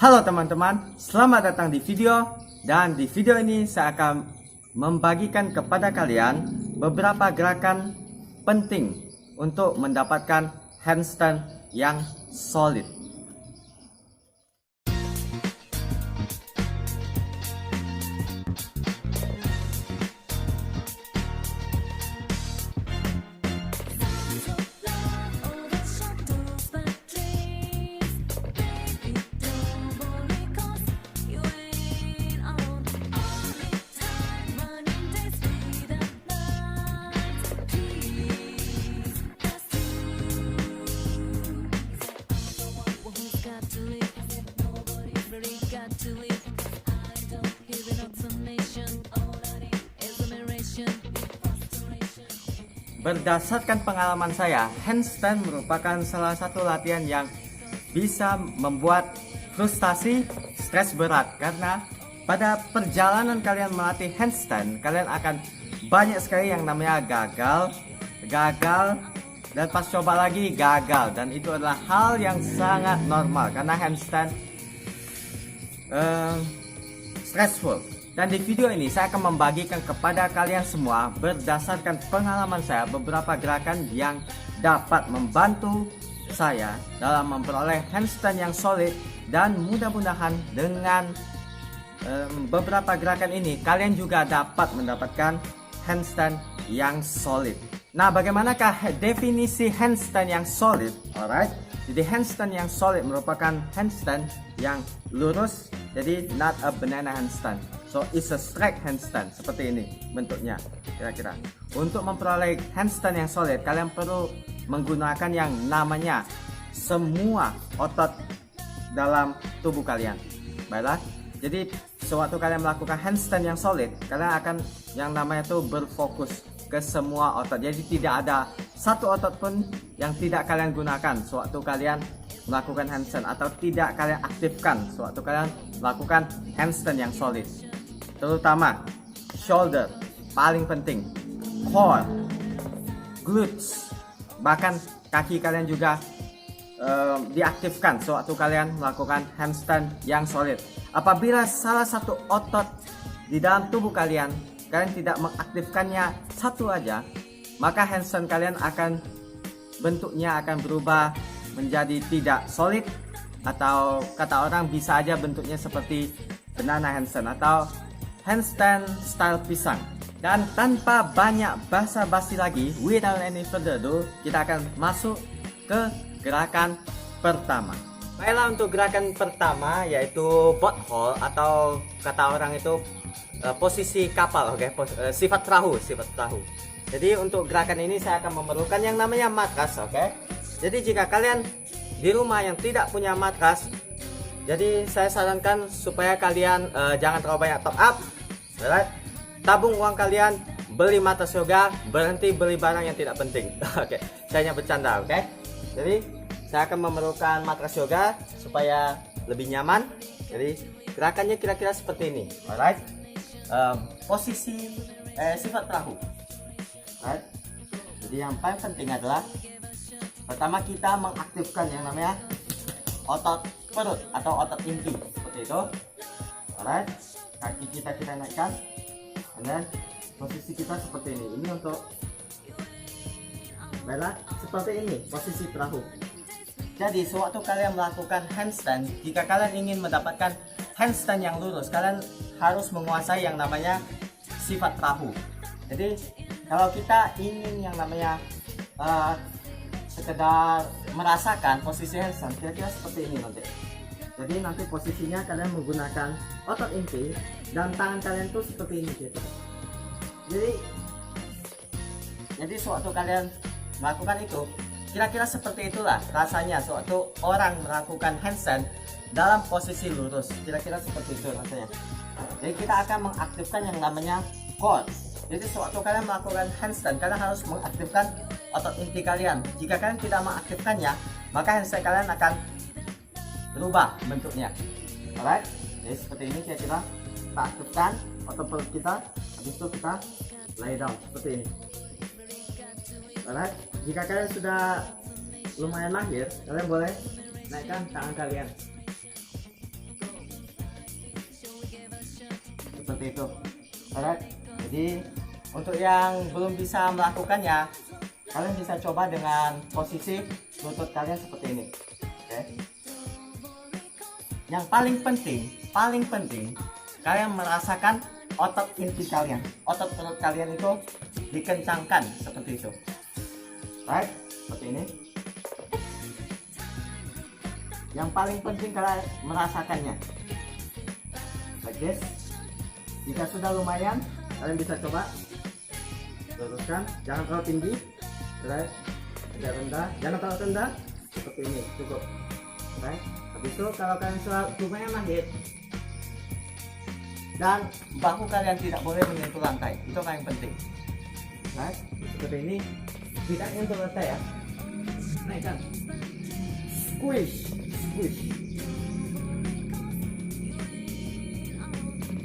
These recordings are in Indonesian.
Halo teman-teman, selamat datang di video. Dan di video ini saya akan membagikan kepada kalian beberapa gerakan penting untuk mendapatkan handstand yang solid. Berdasarkan pengalaman saya, handstand merupakan salah satu latihan yang bisa membuat frustasi, stres berat. Karena pada perjalanan kalian melatih handstand, kalian akan banyak sekali yang namanya gagal, dan pas coba lagi gagal. Dan itu adalah hal yang sangat normal karena handstand stressful. Dan di video ini saya akan membagikan kepada kalian semua berdasarkan pengalaman saya beberapa gerakan yang dapat membantu saya dalam memperoleh handstand yang solid. Dan mudah-mudahan dengan beberapa gerakan ini kalian juga dapat mendapatkan handstand yang solid. Nah, bagaimanakah definisi handstand yang solid? Alright, jadi handstand yang solid merupakan handstand yang lurus, jadi not a banana handstand. So it's a straight handstand, seperti ini bentuknya kira-kira. Untuk memperoleh handstand yang solid, kalian perlu menggunakan yang namanya semua otot dalam tubuh kalian. Baiklah, jadi sewaktu kalian melakukan handstand yang solid, kalian akan yang namanya itu berfokus ke semua otot. Jadi tidak ada satu otot pun yang tidak kalian gunakan sewaktu kalian melakukan handstand, atau tidak kalian aktifkan sewaktu kalian melakukan handstand yang solid. Terutama shoulder, paling penting, core, glutes, bahkan kaki kalian juga diaktifkan sewaktu kalian melakukan handstand yang solid. Apabila salah satu otot di dalam tubuh kalian tidak mengaktifkannya satu aja, maka handstand kalian akan bentuknya akan berubah menjadi tidak solid, atau kata orang bisa aja bentuknya seperti banana handstand atau handstand style pisang. Dan tanpa banyak basa-basi lagi, without any further ado, kita akan masuk ke gerakan pertama. Baiklah, untuk gerakan pertama yaitu boat hold, atau kata orang itu posisi kapal, sifat perahu. Jadi untuk gerakan ini saya akan memerlukan yang namanya matras, Jadi jika kalian di rumah yang tidak punya matras, jadi saya sarankan supaya kalian jangan terlalu banyak top up, right? Tabung uang kalian, beli matras yoga, berhenti beli barang yang tidak penting. Saya hanya bercanda, Jadi saya akan memerlukan matras yoga supaya lebih nyaman. Jadi gerakannya kira-kira seperti ini, alright? Posisi sifat perahu, right? Jadi yang paling penting adalah pertama kita mengaktifkan yang namanya otot perut atau otot inti, seperti itu. Alright, kaki kita naikkan, dan posisi kita seperti ini. Ini untuk baiklah, seperti ini posisi perahu. Jadi sewaktu kalian melakukan handstand, jika kalian ingin mendapatkan handstand yang lurus, kalian harus menguasai yang namanya sifat perahu. Jadi kalau kita ingin yang namanya sekedar merasakan posisi handstand, kira-kira seperti ini nanti. Jadi nanti posisinya kalian menggunakan otot inti dan tangan kalian tuh seperti ini gitu. Jadi sewaktu kalian melakukan itu, kira-kira seperti itulah rasanya sewaktu orang melakukan handstand dalam posisi lurus. Kira-kira seperti itu rasanya. Jadi kita akan mengaktifkan yang namanya core. Jadi sewaktu kalian melakukan handstand, kalian harus mengaktifkan otot inti kalian. Jika kalian tidak mengaktifkannya, maka handstand kalian akan berubah bentuknya. Alright, jadi seperti ini kira-kira kita aktifkan otot perut kita, habis itu kita lay down seperti ini. Alright, jika kalian sudah lumayan mahir, kalian boleh naikkan tangan kalian. seperti itu. Alright. Jadi untuk yang belum bisa melakukannya, kalian bisa coba dengan posisi lutut kalian seperti ini. Oke. Yang paling penting kalian merasakan otot inti kalian, otot perut kalian itu dikencangkan seperti itu. Right, seperti ini. Yang paling penting kalian merasakannya. Like this. Jika sudah lumayan, kalian bisa coba luruskan, jangan terlalu tinggi, right? Agak rendah, jangan terlalu rendah, seperti ini cukup. Right? Habis itu kalau kalian sudah lumayan mahir dan bahu kalian tidak boleh menyentuh lantai, itu yang penting. Right? Seperti ini, tidak menyentuh lantai ya. Naikkan, squish.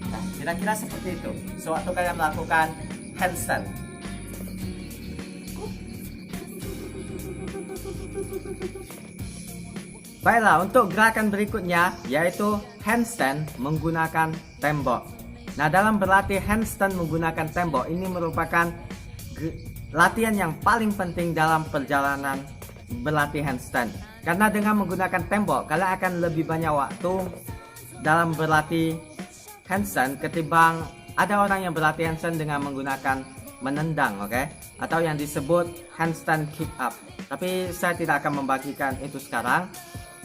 Nah, kira-kira seperti itu sewaktu kalian melakukan handstand. Baiklah, untuk gerakan berikutnya yaitu handstand menggunakan tembok. Nah, dalam berlatih handstand menggunakan tembok ini merupakan latihan yang paling penting dalam perjalanan berlatih handstand. Karena dengan menggunakan tembok, kalian akan lebih banyak waktu dalam berlatih handstand ketimbang ada orang yang berlatih handstand dengan menggunakan menendang, oke? Atau yang disebut handstand kick up. Tapi saya tidak akan membagikan itu sekarang.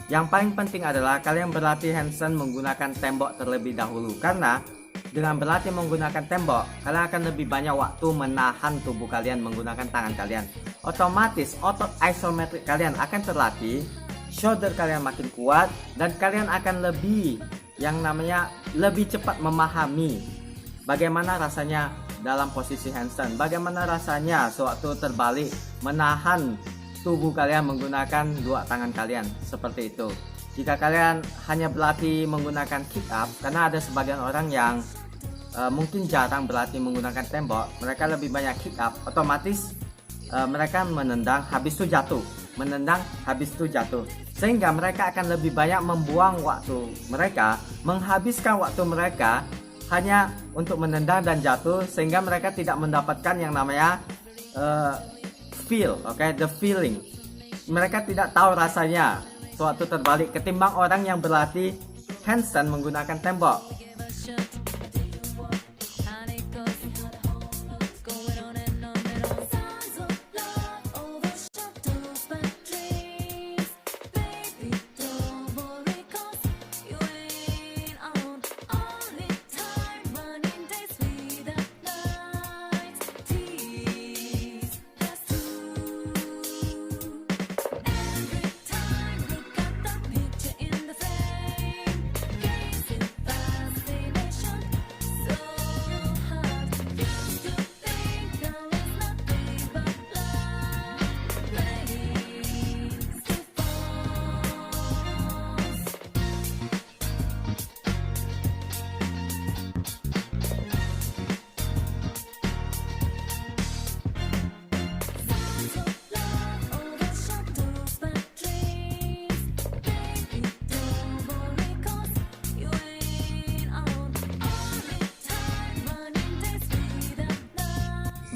Yang paling penting adalah kalian berlatih handstand menggunakan tembok terlebih dahulu. Karena dengan berlatih menggunakan tembok, kalian akan lebih banyak waktu menahan tubuh kalian menggunakan tangan kalian. Otomatis otot isometrik kalian akan terlatih, shoulder kalian makin kuat, dan kalian akan lebih lebih cepat memahami bagaimana rasanya dalam posisi handstand, bagaimana rasanya sewaktu terbalik menahan tubuh kalian menggunakan dua tangan kalian seperti itu. Jika kalian hanya berlatih menggunakan kick up, karena ada sebagian orang yang mungkin jarang berlatih menggunakan tembok, mereka lebih banyak kick up, otomatis mereka menendang habis itu jatuh, menendang habis itu jatuh, sehingga mereka akan lebih banyak membuang waktu mereka, menghabiskan waktu mereka hanya untuk menendang dan jatuh, sehingga mereka tidak mendapatkan yang namanya the feeling. Mereka tidak tahu rasanya sewaktu terbalik ketimbang orang yang berlatih handstand menggunakan tembok.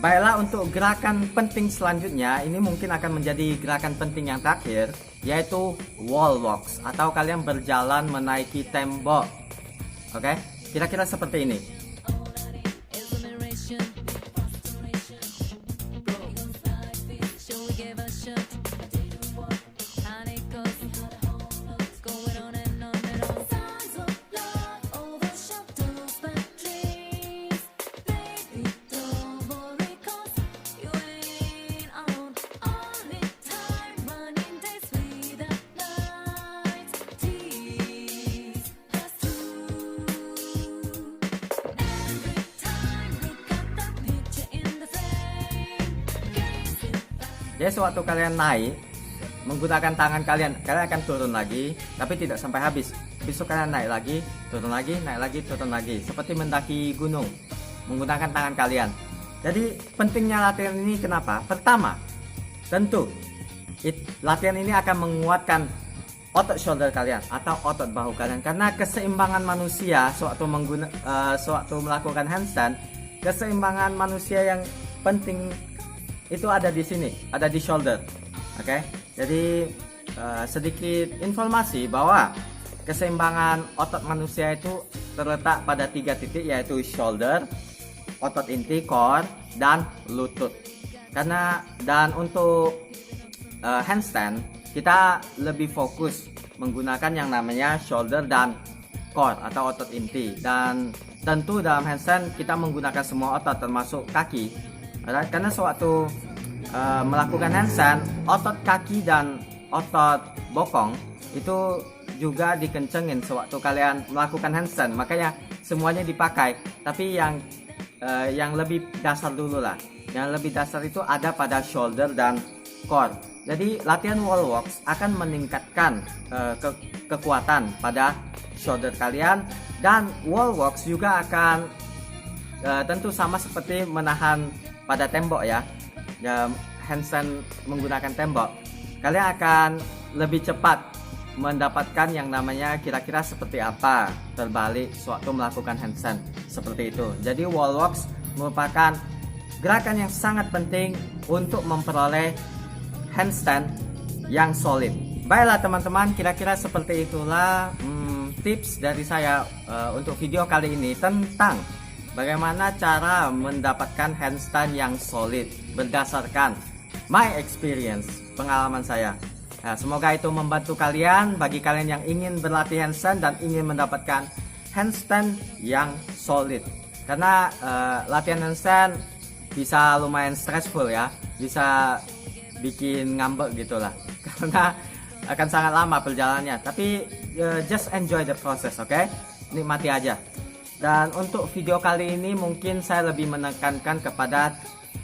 Baiklah, untuk gerakan penting selanjutnya, ini mungkin akan menjadi gerakan penting yang terakhir, yaitu wall walks atau kalian berjalan menaiki tembok. Oke, kira-kira seperti ini. Jadi sewaktu kalian naik menggunakan tangan kalian akan turun lagi, tapi tidak sampai habis. Besok kalian naik lagi, turun lagi, naik lagi, turun lagi, seperti mendaki gunung menggunakan tangan kalian. Jadi pentingnya latihan ini kenapa? Pertama, tentu latihan ini akan menguatkan otot shoulder kalian atau otot bahu kalian, karena keseimbangan manusia sewaktu melakukan handstand, keseimbangan manusia yang penting itu ada di sini, ada di shoulder. Oke, jadi sedikit informasi bahwa keseimbangan otot manusia itu terletak pada 3 titik, yaitu shoulder, otot inti, core, dan lutut. Dan untuk handstand kita lebih fokus menggunakan yang namanya shoulder dan core atau otot inti, dan tentu dalam handstand kita menggunakan semua otot termasuk kaki. Karena sewaktu melakukan handstand, otot kaki dan otot bokong itu juga dikencengin sewaktu kalian melakukan handstand, makanya semuanya dipakai. Tapi yang lebih dasar dulu lah, yang lebih dasar itu ada pada shoulder dan core. Jadi latihan wall walks akan meningkatkan kekuatan pada shoulder kalian, dan wall walks juga akan tentu sama seperti menahan pada tembok ya, handstand menggunakan tembok. Kalian akan lebih cepat mendapatkan yang namanya kira-kira seperti apa terbalik sewaktu melakukan handstand seperti itu. Jadi wall walks merupakan gerakan yang sangat penting untuk memperoleh handstand yang solid. Baiklah teman-teman, kira-kira seperti itulah tips dari saya untuk video kali ini tentang bagaimana cara mendapatkan handstand yang solid berdasarkan my experience, pengalaman saya. Nah, semoga itu membantu kalian, bagi kalian yang ingin berlatih handstand dan ingin mendapatkan handstand yang solid. Karena latihan handstand bisa lumayan stressful ya, bisa bikin ngambek gitulah, karena akan sangat lama perjalanannya. Tapi just enjoy the process, oke? Nikmati aja. Dan untuk video kali ini mungkin saya lebih menekankan kepada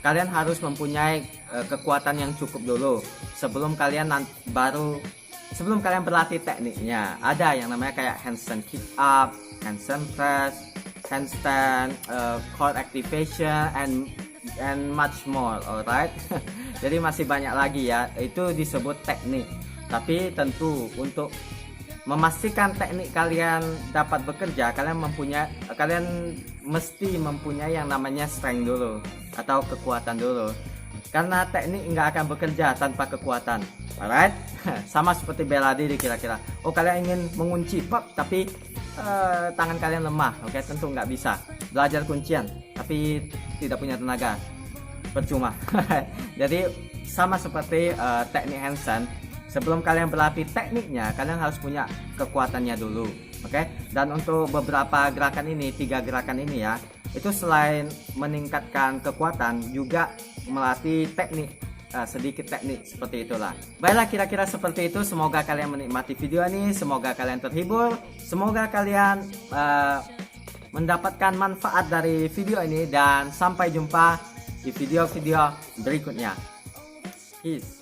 kalian harus mempunyai kekuatan yang cukup dulu sebelum kalian berlatih tekniknya. Ada yang namanya kayak handstand kick up, handstand press, handstand core activation, and much more, alright. Jadi masih banyak lagi ya, itu disebut teknik. Tapi tentu untuk memastikan teknik kalian dapat bekerja, kalian mesti mempunyai yang namanya strength dulu atau kekuatan dulu. Karena teknik nggak akan bekerja tanpa kekuatan, alright. Sama seperti bela diri kira-kira. Oh, kalian ingin mengunci pop tapi tangan kalian lemah, oke, tentu nggak bisa. Belajar kuncian tapi tidak punya tenaga, percuma. Jadi sama seperti teknik handstand, sebelum kalian berlatih tekniknya, kalian harus punya kekuatannya dulu, oke? Dan untuk beberapa gerakan ini, 3 gerakan ini ya, itu selain meningkatkan kekuatan, juga melatih teknik, sedikit teknik seperti itulah. Baiklah, kira-kira seperti itu. Semoga kalian menikmati video ini, semoga kalian terhibur, semoga kalian mendapatkan manfaat dari video ini, dan sampai jumpa di video-video berikutnya. Peace.